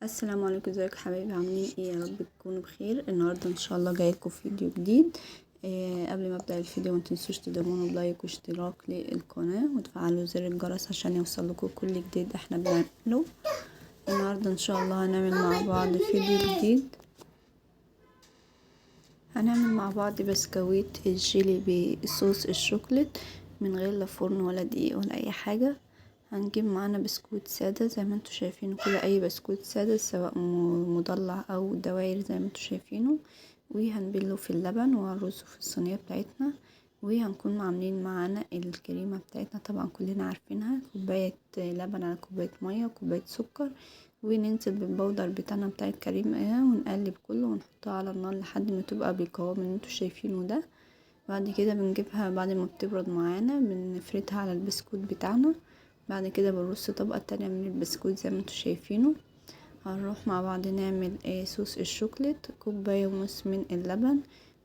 السلام عليكم، ازيكم حبايبي؟ عاملين ايه؟ يا رب تكونوا بخير. النهارده ان شاء الله جايلكم فيديو جديد. قبل ما ابدا الفيديو متنسوش تدعمونا بلايك واشتراك للقناه وتفعلوا زر الجرس عشان يوصلكوا كل جديد احنا بنعمله. النهارده ان شاء الله هنعمل مع بعض فيديو جديد. هنعمل مع بعض بسكويت الجيلي بصوص الشوكولات من غير لا فرن ولا دقيق ولا اي حاجه. هنجيب معانا بسكوت سادة زي ما انتوا شايفينه كده، اي بسكوت سادة سواء مضلع او دواير زي ما انتوا شايفينه، وهنبله في اللبن وهنرصه في الصينية بتاعتنا، وهنكون عاملين معانا الكريمة بتاعتنا طبعا كلنا عارفينها، كوباية لبن على كوباية مية وكوباية سكر، وننزل بالبودر بتاعنا بتاع الكريمة ونقلب كله ونحطها على النار لحد ما تبقى بالقوام اللي انتوا شايفينه ده. بعد كده بنجيبها بعد ما بتبرد معانا بنفردها على البسكوت بتاعنا. بعد كده بنرص طبقة تانية من البسكوت زي ما انتوا شايفينه. هنروح مع بعض نعمل صوص الشوكولات، كوباية ونص من اللبن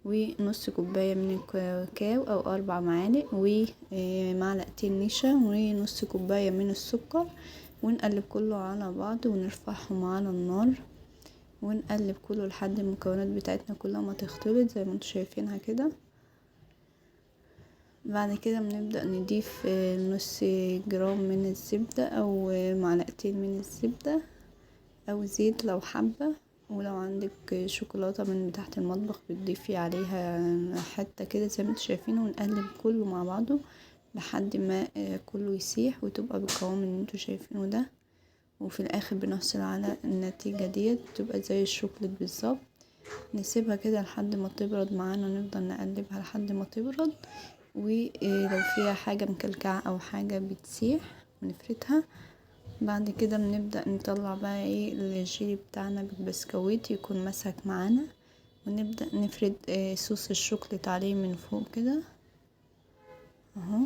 ونص كوباية من الكاكاو او 4 معالق ومعلقتين نشا ونص كوباية من السكر، ونقلب كله على بعض ونرفعهم على النار ونقلب كله لحد المكونات بتاعتنا كلها ما تختلط زي ما انتوا شايفينها كده. بعد كده بنبدأ نضيف نص جرام من الزبدة او معلقتين من الزبدة او زيت لو حابة، ولو عندك شوكولاتة من تحت المطبخ بتضيفي عليها حتة كده زي ما انتوا شايفينه، ونقلب كله مع بعضه لحد ما كله يسيح وتبقى بالقوام اللي انتوا شايفينه ده. وفي الاخر بنحصل على النتيجة ديت تبقى زي الشوكولات بالظبط. نسيبها كده لحد ما تبرد معانا، نفضل نقلبها لحد ما تبرد، ولو فيها حاجة مكلكعة او حاجة بتسيح بنفردها. بعد كده بنبدأ نطلع بقى الجيلي بتاعنا بالبسكويت يكون مسك معانا، ونبدأ نفرد صوص الشوكولات عليه من فوق كده اهو.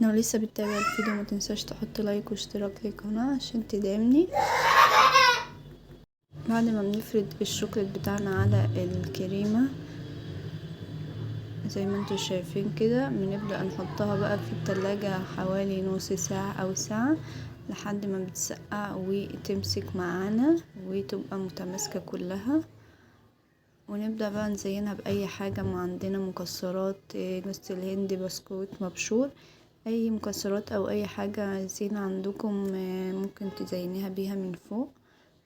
لو لسه بتتابع الفيديو ما تنساش تحط لايك واشتراك للقناة عشان تدعمني. بعد ما بنفرد الشوكولات بتاعنا على الكريمة زي ما انتوا شايفين كده، بنبدأ نحطها بقى في التلاجة حوالي نص ساعة او ساعة لحد ما بتسقع وتمسك معانا وتبقى متماسكة كلها. ونبدأ بقى نزينها بأي حاجة، ما عندنا مكسرات جوز الهند، بسكوت مبشور، اي مكسرات او اي حاجة زينة عندكم ممكن تزينيها بيها من فوق.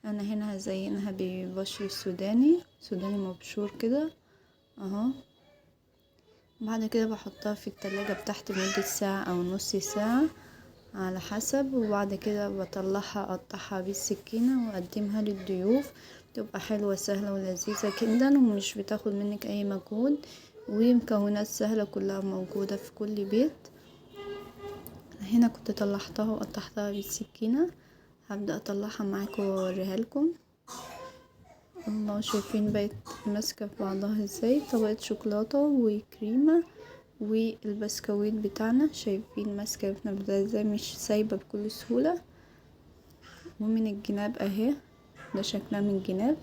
انا هنا هزينها ببشر سوداني مبشور كده اهو. بعد كده بحطها في التلاجة بتاعت مدة ساعة او نص ساعة على حسب، وبعد كده بطلعها اقطعها بالسكينة واقدمها للضيوف. تبقى حلوة سهلة ولذيذة جدا ومش بتاخد منك اي مجهود، ومكونات سهلة كلها موجودة في كل بيت. هنا كنت طلعتها وقطعتها بالسكينة، هبدأ اطلعها معاكم واوريها لكم. الله، شايفين بقت ماسكة في بعضها ازاي؟ طبقة شوكولاتة وكريمة والبسكويت بتاعنا شايفين ماسكة في نفسها ازاي، مش سايبة بكل سهولة. ومن الجناب اهي ده شكلها من الجناب.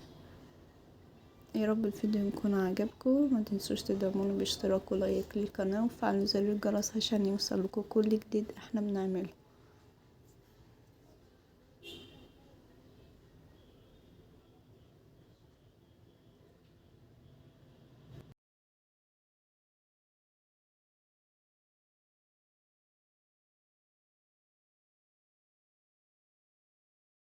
يا رب الفيديو يكون عجبكم، ما تنسوش تدعموني باشتراك ولايك للقناة وفعلوا زر الجرس عشان يوصلكوا كل جديد احنا بنعمله.